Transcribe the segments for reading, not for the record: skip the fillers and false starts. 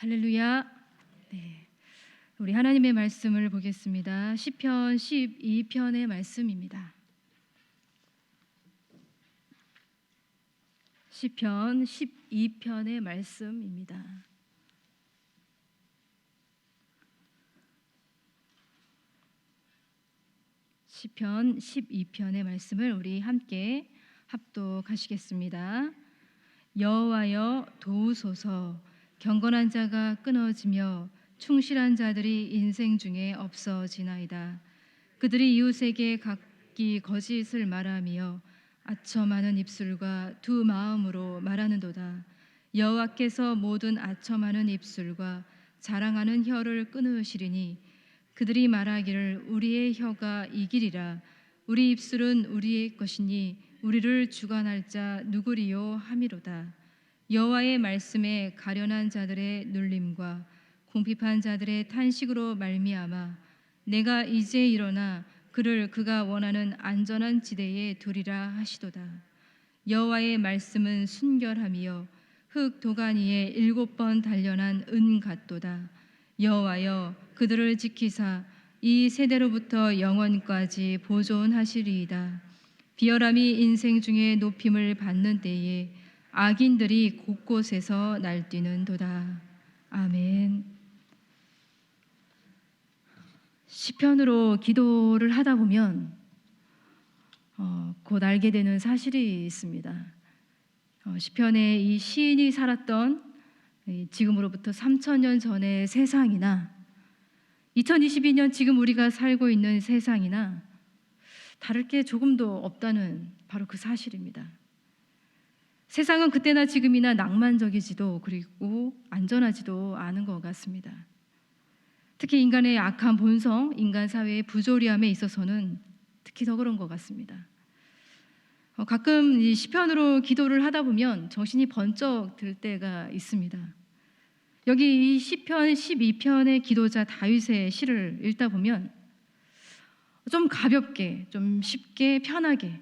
할렐루야. 네. 우리 하나님의 말씀을 보겠습니다. 시편 12편의 말씀입니다. 시편 12편의 말씀입니다. 시편 12편의 말씀을 우리 함께 합독하시겠습니다. 여호와여 도우소서. 경건한 자가 끊어지며 충실한 자들이 인생 중에 없어지나이다. 그들이 이웃에게 각기 거짓을 말하며 아첨하는 입술과 두 마음으로 말하는도다. 여호와께서 모든 아첨하는 입술과 자랑하는 혀를 끊으시리니 그들이 말하기를 우리의 혀가 이기리라. 우리 입술은 우리의 것이니 우리를 주관할 자 누구리요 함이로다. 여호와의 말씀에 가련한 자들의 눌림과 궁핍한 자들의 탄식으로 말미암아 내가 이제 일어나 그를 그가 원하는 안전한 지대에 두리라 하시도다. 여호와의 말씀은 순결함이요 흙 도가니에 7번 단련한 은 같도다. 여호와여 그들을 지키사 이 세대로부터 영원까지 보존하시리이다. 비열함이 인생 중에 높임을 받는 때에 악인들이 곳곳에서 날뛰는도다. 아멘. 시편으로 기도를 하다 보면 곧 알게 되는 사실이 있습니다. 시편에 이 시인이 살았던 지금으로부터 3000년 전의 세상이나 2022년 지금 우리가 살고 있는 세상이나 다를 게 조금도 없다는 바로 그 사실입니다. 세상은 그때나 지금이나 낭만적이지도 그리고 안전하지도 않은 것 같습니다. 특히 인간의 악한 본성, 인간 사회의 부조리함에 있어서는 특히 더 그런 것 같습니다. 가끔 이 시편으로 기도를 하다 보면 정신이 번쩍 들 때가 있습니다. 여기 이 시편 12편의 기도자 다윗의 시를 읽다 보면 좀 가볍게, 좀 쉽게, 편하게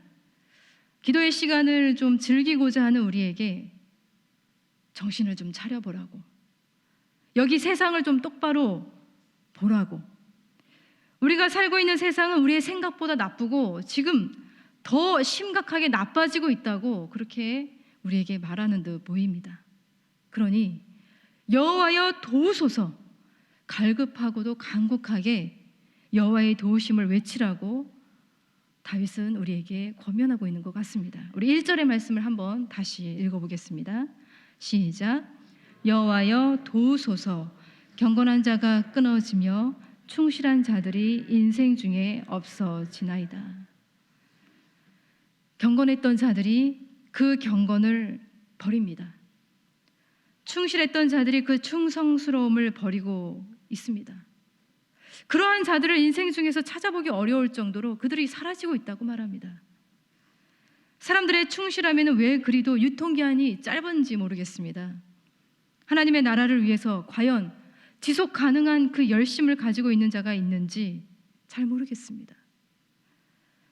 기도의 시간을 좀 즐기고자 하는 우리에게 정신을 좀 차려보라고, 여기 세상을 좀 똑바로 보라고, 우리가 살고 있는 세상은 우리의 생각보다 나쁘고 지금 더 심각하게 나빠지고 있다고 그렇게 우리에게 말하는 듯 보입니다. 그러니 여호와여 도우소서, 갈급하고도 간곡하게 여호와의 도우심을 외치라고 다윗은 우리에게 권면하고 있는 것 같습니다. 우리 1절의 말씀을 한번 다시 읽어보겠습니다. 시작. 여호와여 도우소서. 경건한 자가 끊어지며 충실한 자들이 인생 중에 없어지나이다. 경건했던 자들이 그 경건을 버립니다. 충실했던 자들이 그 충성스러움을 버리고 있습니다. 그러한 자들을 인생 중에서 찾아보기 어려울 정도로 그들이 사라지고 있다고 말합니다. 사람들의 충실함에는 왜 그리도 유통기한이 짧은지 모르겠습니다. 하나님의 나라를 위해서 과연 지속 가능한 그 열심을 가지고 있는 자가 있는지 잘 모르겠습니다.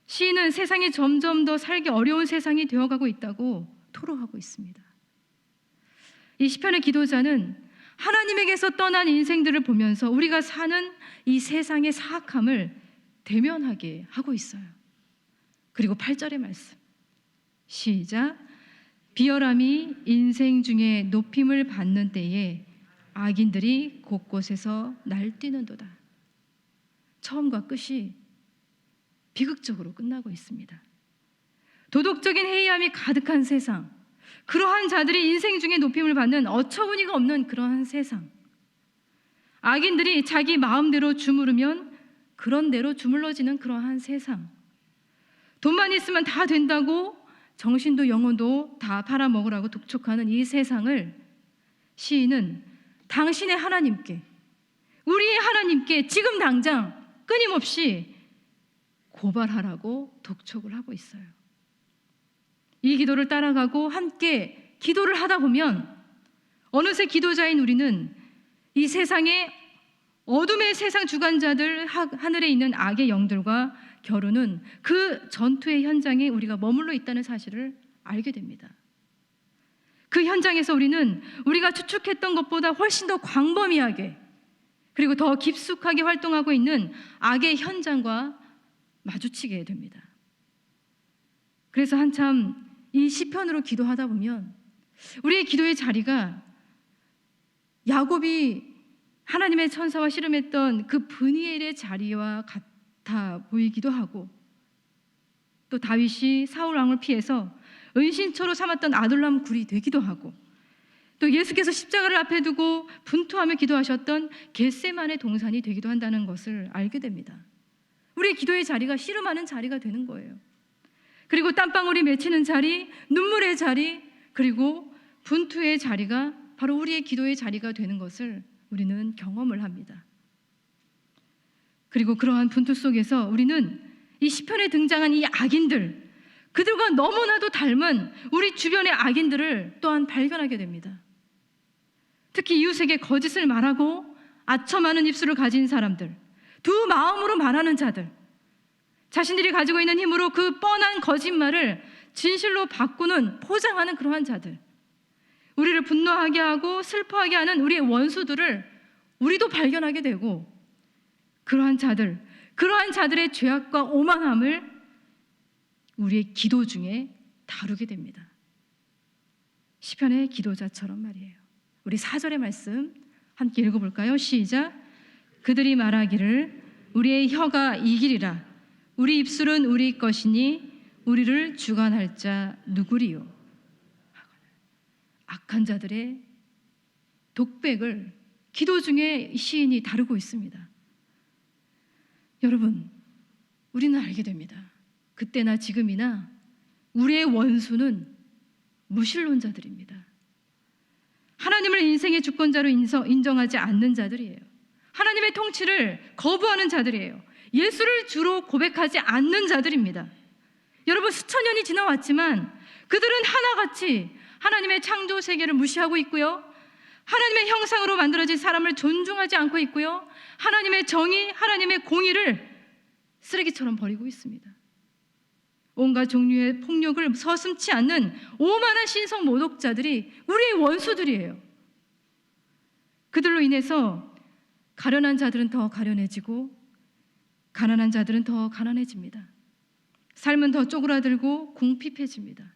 시인은 세상이 점점 더 살기 어려운 세상이 되어가고 있다고 토로하고 있습니다. 이 시편의 기도자는 하나님에게서 떠난 인생들을 보면서 우리가 사는 이 세상의 사악함을 대면하게 하고 있어요. 그리고 8절의 말씀 시작. 비열함이 인생 중에 높임을 받는 때에 악인들이 곳곳에서 날뛰는도다. 처음과 끝이 비극적으로 끝나고 있습니다. 도덕적인 해이함이 가득한 세상, 그러한 자들이 인생 중에 높임을 받는 어처구니가 없는 그러한 세상, 악인들이 자기 마음대로 주무르면 그런 대로 주물러지는 그러한 세상, 돈만 있으면 다 된다고 정신도 영혼도 다 팔아먹으라고 독촉하는 이 세상을 시인은 당신의 하나님께, 우리의 하나님께 지금 당장 끊임없이 고발하라고 독촉을 하고 있어요. 이 기도를 따라가고 함께 기도를 하다 보면 어느새 기도자인 우리는 이 세상의 어둠의 세상 주관자들, 하늘에 있는 악의 영들과 겨루는 그 전투의 현장에 우리가 머물러 있다는 사실을 알게 됩니다. 그 현장에서 우리는 우리가 추측했던 것보다 훨씬 더 광범위하게 그리고 더 깊숙하게 활동하고 있는 악의 현장과 마주치게 됩니다. 그래서 한참 이 시편으로 기도하다 보면 우리의 기도의 자리가 야곱이 하나님의 천사와 씨름했던 그 브니엘의 자리와 같아 보이기도 하고, 또 다윗이 사울 왕을 피해서 은신처로 삼았던 아둘람 굴이 되기도 하고, 또 예수께서 십자가를 앞에 두고 분투하며 기도하셨던 겟세마네 동산이 되기도 한다는 것을 알게 됩니다. 우리의 기도의 자리가 씨름하는 자리가 되는 거예요. 그리고 땀방울이 맺히는 자리, 눈물의 자리, 그리고 분투의 자리가 바로 우리의 기도의 자리가 되는 것을 우리는 경험을 합니다. 그리고 그러한 분투 속에서 우리는 이 시편에 등장한 이 악인들, 그들과 너무나도 닮은 우리 주변의 악인들을 또한 발견하게 됩니다. 특히 이웃에게 거짓을 말하고 아첨 많은 입술을 가진 사람들, 두 마음으로 말하는 자들, 자신들이 가지고 있는 힘으로 그 뻔한 거짓말을 진실로 바꾸는, 포장하는 그러한 자들, 우리를 분노하게 하고 슬퍼하게 하는 우리의 원수들을 우리도 발견하게 되고, 그러한 자들의 죄악과 오만함을 우리의 기도 중에 다루게 됩니다. 시편의 기도자처럼 말이에요. 우리 4절의 말씀 함께 읽어볼까요? 시작. 그들이 말하기를 우리의 혀가 이기리라. 우리 입술은 우리 것이니 우리를 주관할 자 누구리요? 악한 자들의 독백을 기도 중에 시인이 다루고 있습니다. 여러분, 우리는 알게 됩니다. 그때나 지금이나 우리의 원수는 무신론자들입니다. 하나님을 인생의 주권자로 인정하지 않는 자들이에요. 하나님의 통치를 거부하는 자들이에요. 예수를 주로 고백하지 않는 자들입니다. 여러분, 수천 년이 지나왔지만 그들은 하나같이 하나님의 창조 세계를 무시하고 있고요, 하나님의 형상으로 만들어진 사람을 존중하지 않고 있고요, 하나님의 정의, 하나님의 공의를 쓰레기처럼 버리고 있습니다. 온갖 종류의 폭력을 서슴지 않는 오만한 신성 모독자들이 우리의 원수들이에요. 그들로 인해서 가련한 자들은 더 가련해지고 가난한 자들은 더 가난해집니다. 삶은 더 쪼그라들고 궁핍해집니다.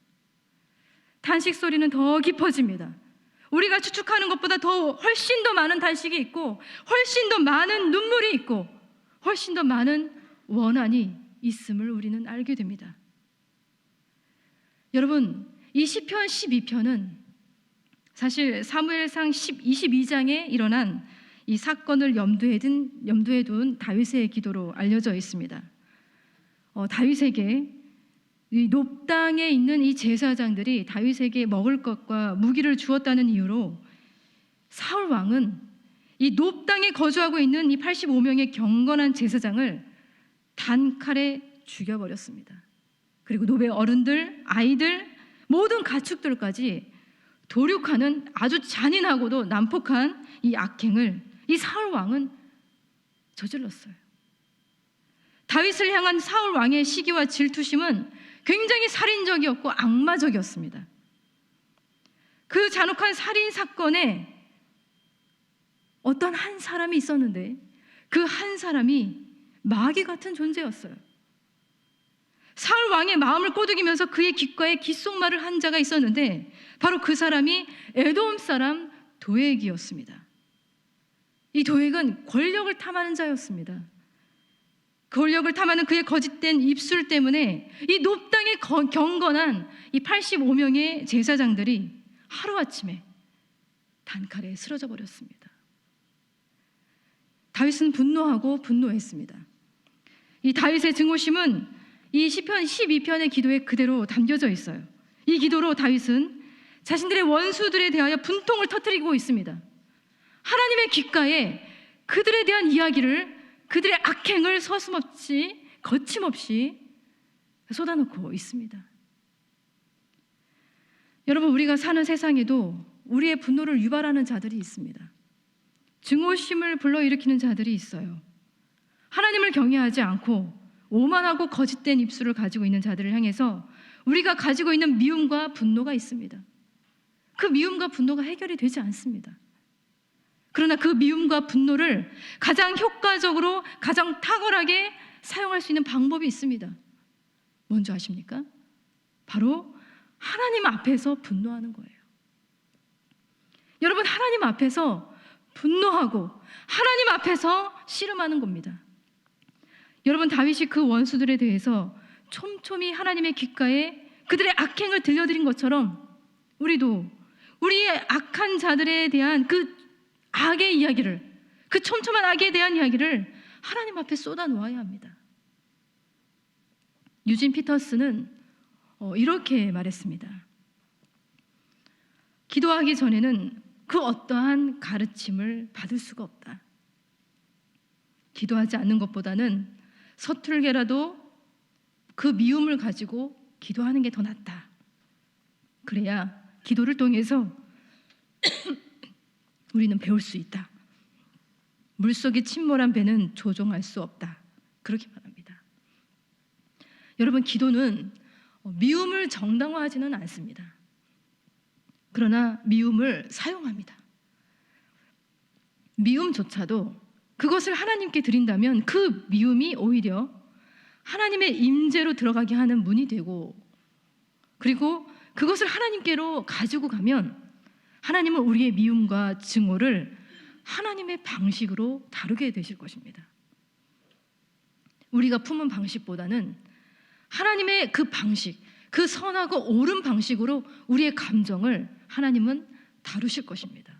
탄식 소리는 더 깊어집니다. 우리가 추측하는 것보다 훨씬 더 많은 탄식이 있고, 훨씬 더 많은 눈물이 있고, 훨씬 더 많은 원한이 있음을 우리는 알게 됩니다. 여러분, 이 시편 12편은 사실 사무엘상 22장에 일어난 이 사건을 염두에 둔 다윗의 기도로 알려져 있습니다. 다윗에게 이 높당에 있는 이 제사장들이 다윗에게 먹을 것과 무기를 주었다는 이유로 사울 왕은 이 높당에 거주하고 있는 이 85명의 경건한 제사장을 단칼에 죽여버렸습니다. 그리고 노베 어른들, 아이들, 모든 가축들까지 도륙하는 아주 잔인하고도 난폭한 이 악행을 이 사울 왕은 저질렀어요. 다윗을 향한 사울 왕의 시기와 질투심은 굉장히 살인적이었고 악마적이었습니다. 그 잔혹한 살인 사건에 어떤 한 사람이 있었는데, 그 한 사람이 마귀 같은 존재였어요. 사울 왕의 마음을 꼬드기면서 그의 귓가에 귓속말을 한 자가 있었는데, 바로 그 사람이 에돔 사람 도액이었습니다. 이 도액은 권력을 탐하는 자였습니다. 권력을 탐하는 그의 거짓된 입술 때문에 이 높당에 경건한 이 85명의 제사장들이 하루아침에 단칼에 쓰러져 버렸습니다. 다윗은 분노했습니다. 이 다윗의 증오심은 이 시편 12편의 기도에 그대로 담겨져 있어요. 이 기도로 다윗은 자신들의 원수들에 대하여 분통을 터뜨리고 있습니다. 하나님의 귓가에 그들에 대한 이야기를, 그들의 악행을 서슴없이, 거침없이 쏟아놓고 있습니다. 여러분, 우리가 사는 세상에도 우리의 분노를 유발하는 자들이 있습니다. 증오심을 불러일으키는 자들이 있어요. 하나님을 경외하지 않고 오만하고 거짓된 입술을 가지고 있는 자들을 향해서 우리가 가지고 있는 미움과 분노가 있습니다. 그 미움과 분노가 해결이 되지 않습니다. 그러나 그 미움과 분노를 가장 효과적으로, 가장 탁월하게 사용할 수 있는 방법이 있습니다. 뭔지 아십니까? 바로 하나님 앞에서 분노하는 거예요. 여러분, 하나님 앞에서 분노하고 하나님 앞에서 씨름하는 겁니다. 여러분, 다윗이 그 원수들에 대해서 촘촘히 하나님의 귓가에 그들의 악행을 들려드린 것처럼 우리도 우리의 악한 자들에 대한 그 악의 이야기를, 그 촘촘한 악에 대한 이야기를 하나님 앞에 쏟아놓아야 합니다. 유진 피터스는 이렇게 말했습니다. 기도하기 전에는 그 어떠한 가르침을 받을 수가 없다. 기도하지 않는 것보다는 서툴게라도 그 미움을 가지고 기도하는 게 더 낫다. 그래야 기도를 통해서 우리는 배울 수 있다. 물속에 침몰한 배는 조종할 수 없다. 그렇게 말합니다. 여러분, 기도는 미움을 정당화하지는 않습니다. 그러나 미움을 사용합니다. 미움조차도 그것을 하나님께 드린다면 그 미움이 오히려 하나님의 임재로 들어가게 하는 문이 되고, 그리고 그것을 하나님께로 가지고 가면 하나님은 우리의 미움과 증오를 하나님의 방식으로 다루게 되실 것입니다. 우리가 품은 방식보다는 하나님의 그 방식, 그 선하고 옳은 방식으로 우리의 감정을 하나님은 다루실 것입니다.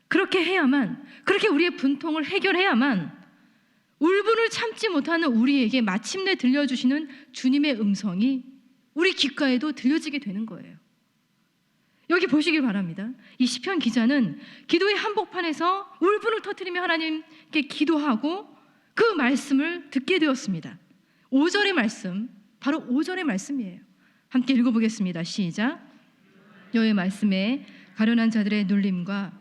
그렇게 해야만, 그렇게 우리의 분통을 해결해야만 울분을 참지 못하는 우리에게 마침내 들려주시는 주님의 음성이 우리 귓가에도 들려지게 되는 거예요. 여기 보시길 바랍니다. 이 시편 기자는 기도의 한복판에서 울분을 터뜨리며 하나님께 기도하고 그 말씀을 듣게 되었습니다. 5절의 말씀, 바로 5절의 말씀이에요. 함께 읽어보겠습니다. 시작. 여호와의 말씀에 가련한 자들의 눌림과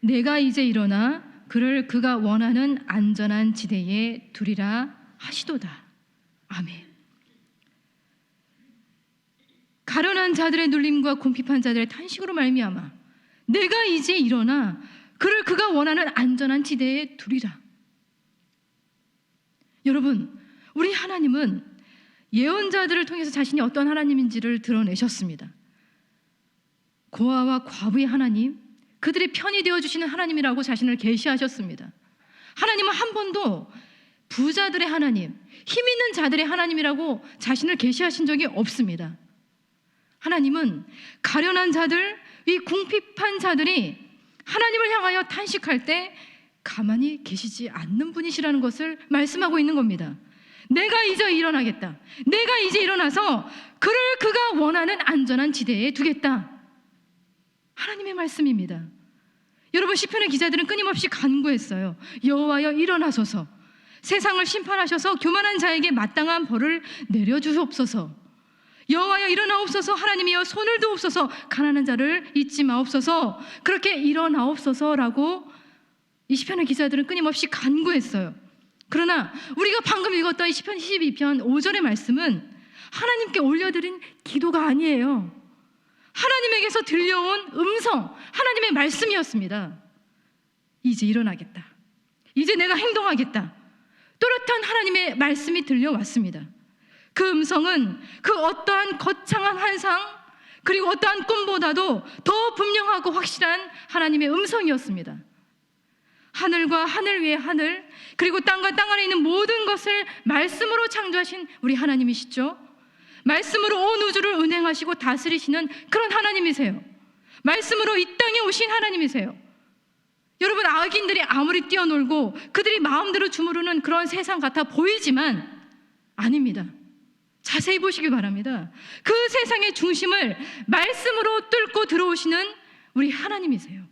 내가 이제 일어나 그를 그가 원하는 안전한 지대에 두리라 하시도다. 아멘. 가련한 자들의 눌림과 궁핍한 자들의 탄식으로 말미암아 내가 이제 일어나 그를 그가 원하는 안전한 지대에 두리라. 여러분, 우리 하나님은 예언자들을 통해서 자신이 어떤 하나님인지를 드러내셨습니다. 고아와 과부의 하나님, 그들의 편이 되어주시는 하나님이라고 자신을 계시하셨습니다. 하나님은 한 번도 부자들의 하나님, 힘 있는 자들의 하나님이라고 자신을 계시하신 적이 없습니다. 하나님은 가련한 자들, 이 궁핍한 자들이 하나님을 향하여 탄식할 때 가만히 계시지 않는 분이시라는 것을 말씀하고 있는 겁니다. 내가 이제 일어나겠다. 내가 이제 일어나서 그를 그가 원하는 안전한 지대에 두겠다. 하나님의 말씀입니다. 여러분, 시편의 기자들은 끊임없이 간구했어요. 여호와여 일어나소서. 세상을 심판하셔서 교만한 자에게 마땅한 벌을 내려주옵소서. 여호와여 일어나옵소서. 하나님이여 손을 드옵소서. 가난한 자를 잊지 마옵소서. 그렇게 일어나옵소서라고 이 시편의 기자들은 끊임없이 간구했어요. 그러나 우리가 방금 읽었던 이 시편 22편 5절의 말씀은 하나님께 올려드린 기도가 아니에요. 하나님에게서 들려온 음성, 하나님의 말씀이었습니다. 이제 일어나겠다. 이제 내가 행동하겠다. 또렷한 하나님의 말씀이 들려왔습니다. 그 음성은 그 어떠한 거창한 환상, 그리고 어떠한 꿈보다도 더 분명하고 확실한 하나님의 음성이었습니다. 하늘과 하늘 위의 하늘, 그리고 땅과 땅 아래 있는 모든 것을 말씀으로 창조하신 우리 하나님이시죠. 말씀으로 온 우주를 운행하시고 다스리시는 그런 하나님이세요. 말씀으로 이 땅에 오신 하나님이세요. 여러분, 악인들이 아무리 뛰어놀고 그들이 마음대로 주무르는 그런 세상 같아 보이지만 아닙니다. 자세히 보시기 바랍니다. 그 세상의 중심을 말씀으로 뚫고 들어오시는 우리 하나님이세요.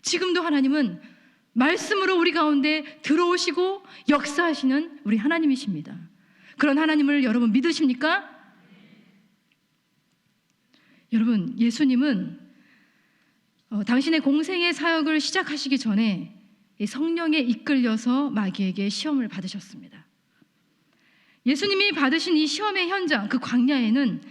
지금도 하나님은 말씀으로 우리 가운데 들어오시고 역사하시는 우리 하나님이십니다. 그런 하나님을 여러분 믿으십니까? 여러분, 예수님은 당신의 공생의 사역을 시작하시기 전에 성령에 이끌려서 마귀에게 시험을 받으셨습니다. 예수님이 받으신 이 시험의 현장, 그 광야에는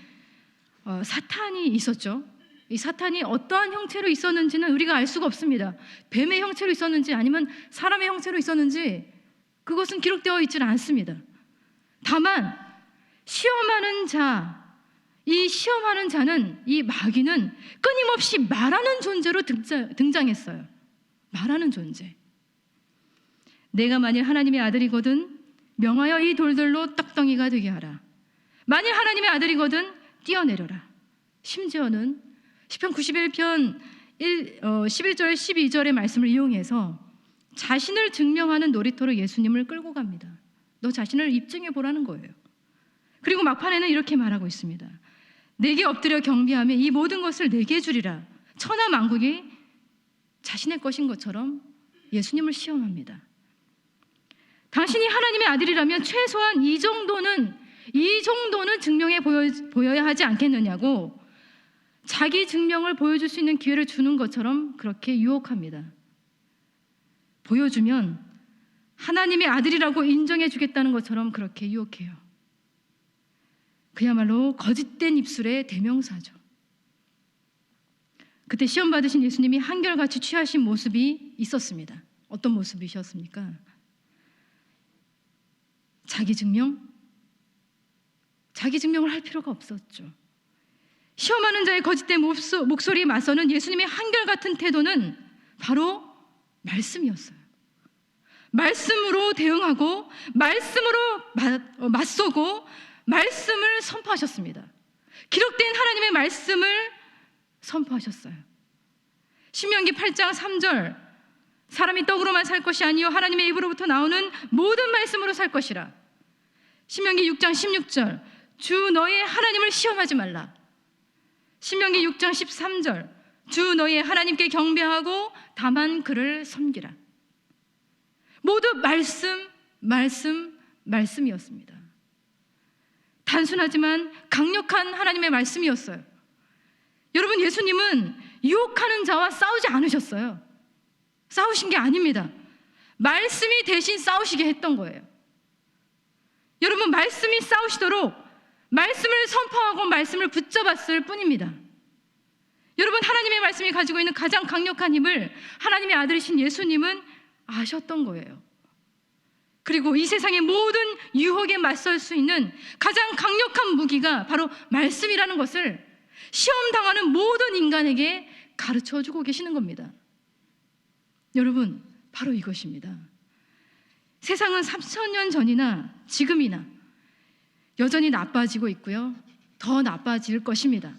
사탄이 있었죠. 이 사탄이 어떠한 형체로 있었는지는 우리가 알 수가 없습니다. 뱀의 형체로 있었는지 아니면 사람의 형체로 있었는지 그것은 기록되어 있지는 않습니다. 다만 시험하는 자, 이 시험하는 자는, 이 마귀는 끊임없이 말하는 존재로 등장했어요. 말하는 존재. 내가 만일 하나님의 아들이거든 명하여 이 돌들로 떡덩이가 되게 하라. 만일 하나님의 아들이거든 뛰어내려라. 심지어는 시편 91편 11절 12절의 말씀을 이용해서 자신을 증명하는 놀이터로 예수님을 끌고 갑니다. 너 자신을 입증해 보라는 거예요. 그리고 막판에는 이렇게 말하고 있습니다. 내게 엎드려 경배하며 이 모든 것을 내게 주리라. 천하 만국이 자신의 것인 것처럼 예수님을 시험합니다. 당신이 하나님의 아들이라면 최소한 이 정도는 증명해 보여야 하지 않겠느냐고 자기 증명을 보여줄 수 있는 기회를 주는 것처럼 그렇게 유혹합니다. 보여주면 하나님의 아들이라고 인정해 주겠다는 것처럼 그렇게 유혹해요. 그야말로 거짓된 입술의 대명사죠. 그때 시험 받으신 예수님이 한결같이 취하신 모습이 있었습니다. 어떤 모습이셨습니까? 자기 증명을 할 필요가 없었죠. 시험하는 자의 거짓된 목소리에 맞서는 예수님의 한결같은 태도는 바로 말씀이었어요. 말씀으로 대응하고 말씀으로 맞서고 말씀을 선포하셨습니다. 기록된 하나님의 말씀을 선포하셨어요. 신명기 8장 3절 사람이 떡으로만 살 것이 아니요 하나님의 입으로부터 나오는 모든 말씀으로 살 것이라. 신명기 6장 16절 주 너의 하나님을 시험하지 말라. 신명기 6장 13절 주 너의 하나님께 경배하고 다만 그를 섬기라. 모두 말씀이었습니다. 단순하지만 강력한 하나님의 말씀이었어요. 여러분, 예수님은 유혹하는 자와 싸우지 않으셨어요. 싸우신 게 아닙니다. 말씀이 대신 싸우시게 했던 거예요. 여러분, 말씀이 싸우시도록 말씀을 선포하고 말씀을 붙잡았을 뿐입니다. 여러분, 하나님의 말씀이 가지고 있는 가장 강력한 힘을 하나님의 아들이신 예수님은 아셨던 거예요. 그리고 이 세상의 모든 유혹에 맞설 수 있는 가장 강력한 무기가 바로 말씀이라는 것을 시험당하는 모든 인간에게 가르쳐주고 계시는 겁니다. 여러분, 바로 이것입니다. 세상은 3,000년 전이나 지금이나 여전히 나빠지고 있고요. 더 나빠질 것입니다.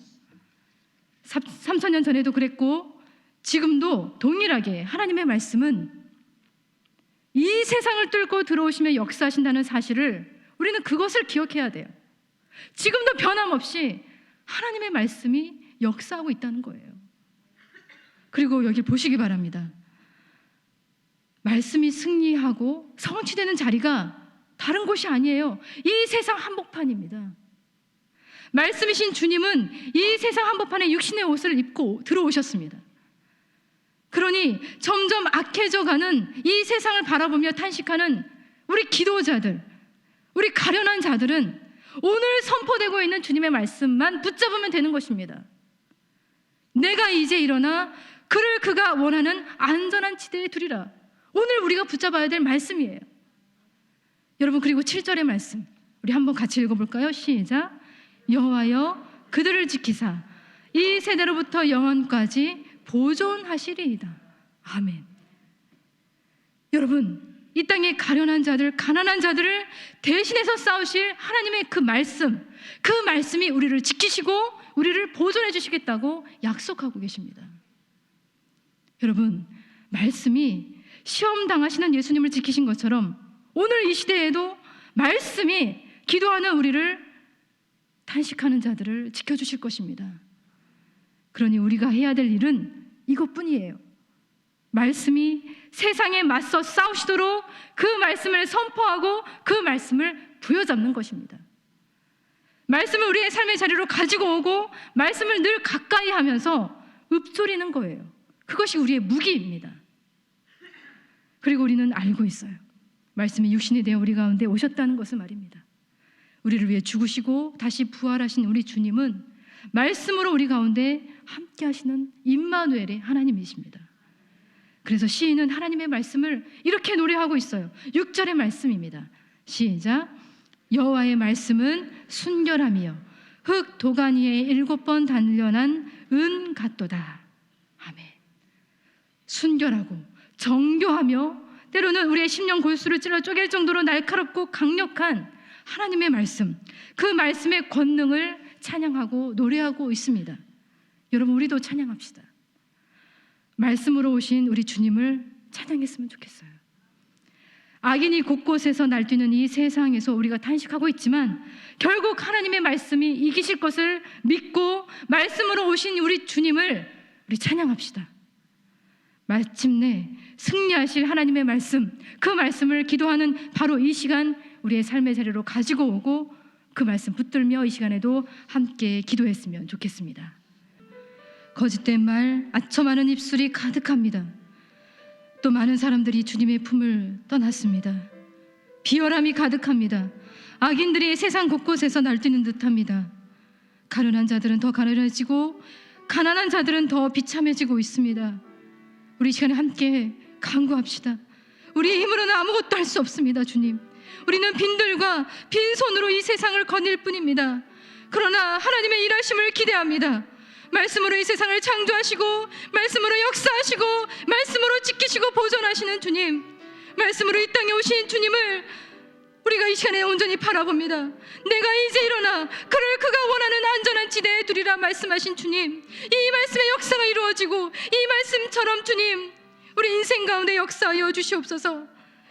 3,000년 전에도 그랬고 지금도 동일하게 하나님의 말씀은 이 세상을 뚫고 들어오시며 역사하신다는 사실을 우리는 그것을 기억해야 돼요. 지금도 변함없이 하나님의 말씀이 역사하고 있다는 거예요. 그리고 여기 보시기 바랍니다. 말씀이 승리하고 성취되는 자리가 다른 곳이 아니에요. 이 세상 한복판입니다. 말씀이신 주님은 이 세상 한복판에 육신의 옷을 입고 들어오셨습니다. 그러니 점점 악해져가는 이 세상을 바라보며 탄식하는 우리 기도자들, 우리 가련한 자들은 오늘 선포되고 있는 주님의 말씀만 붙잡으면 되는 것입니다. 내가 이제 일어나 그를 그가 원하는 안전한 지대에 두리라. 오늘 우리가 붙잡아야 될 말씀이에요. 여러분, 그리고 7절의 말씀 우리 한번 같이 읽어볼까요? 시작. 여호와여 그들을 지키사 이 세대로부터 영원까지 보존하시리이다. 아멘. 여러분, 이 땅의 가련한 자들, 가난한 자들을 대신해서 싸우실 하나님의 그 말씀이 우리를 지키시고 우리를 보존해 주시겠다고 약속하고 계십니다. 여러분, 말씀이 시험 당하시는 예수님을 지키신 것처럼 오늘 이 시대에도 말씀이 기도하는 우리를 탄식하는 자들을 지켜주실 것입니다. 그러니 우리가 해야 될 일은 이것뿐이에요. 말씀이 세상에 맞서 싸우시도록 그 말씀을 선포하고 그 말씀을 부여잡는 것입니다. 말씀을 우리의 삶의 자리로 가지고 오고 말씀을 늘 가까이 하면서 읊조리는 거예요. 그것이 우리의 무기입니다. 그리고 우리는 알고 있어요. 말씀이 육신이 되어 우리 가운데 오셨다는 것을 말입니다. 우리를 위해 죽으시고 다시 부활하신 우리 주님은 말씀으로 우리 가운데 함께 하시는 임마누엘의 하나님이십니다. 그래서 시인은 하나님의 말씀을 이렇게 노래하고 있어요. 6절의 말씀입니다. 시작. 여호와의 말씀은 순결함이요 흙 도가니에 7번 단련한 은 같도다. 아멘. 순결하고 정교하며 때로는 우리의 심령 골수를 찔러 쪼갤 정도로 날카롭고 강력한 하나님의 말씀, 그 말씀의 권능을 찬양하고 노래하고 있습니다. 여러분, 우리도 찬양합시다. 말씀으로 오신 우리 주님을 찬양했으면 좋겠어요. 악인이 곳곳에서 날뛰는 이 세상에서 우리가 탄식하고 있지만 결국 하나님의 말씀이 이기실 것을 믿고 말씀으로 오신 우리 주님을 우리 찬양합시다. 마침내 승리하실 하나님의 말씀, 그 말씀을 기도하는 바로 이 시간 우리의 삶의 자리로 가지고 오고 그 말씀 붙들며 이 시간에도 함께 기도했으면 좋겠습니다. 거짓된 말, 아첨하는 입술이 가득합니다. 또 많은 사람들이 주님의 품을 떠났습니다. 비열함이 가득합니다. 악인들이 세상 곳곳에서 날뛰는 듯합니다. 가련한 자들은 더 가련해지고 가난한 자들은 더 비참해지고 있습니다. 우리 시간에 함께 간구합시다. 우리의 힘으로는 아무것도 할 수 없습니다. 주님, 우리는 빈들과 빈손으로 이 세상을 거닐 뿐입니다. 그러나 하나님의 일하심을 기대합니다. 말씀으로 이 세상을 창조하시고 말씀으로 역사하시고 말씀으로 지키시고 보존하시는 주님, 말씀으로 이 땅에 오신 주님을 우리가 이 시간에 온전히 바라봅니다. 내가 이제 일어나 그를 그가 원하는 안전한 지대에 두리라 말씀하신 주님, 이 말씀의 역사가 이루어지고 이 말씀처럼 주님 우리 인생 가운데 역사하여 주시옵소서.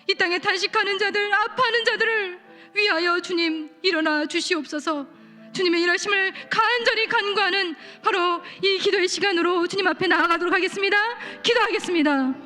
이 땅에 탄식하는 자들, 아파하는 자들을 위하여 주님 일어나 주시옵소서. 주님의 일하심을 간절히 간구하는 바로 이 기도의 시간으로 주님 앞에 나아가도록 하겠습니다. 기도하겠습니다.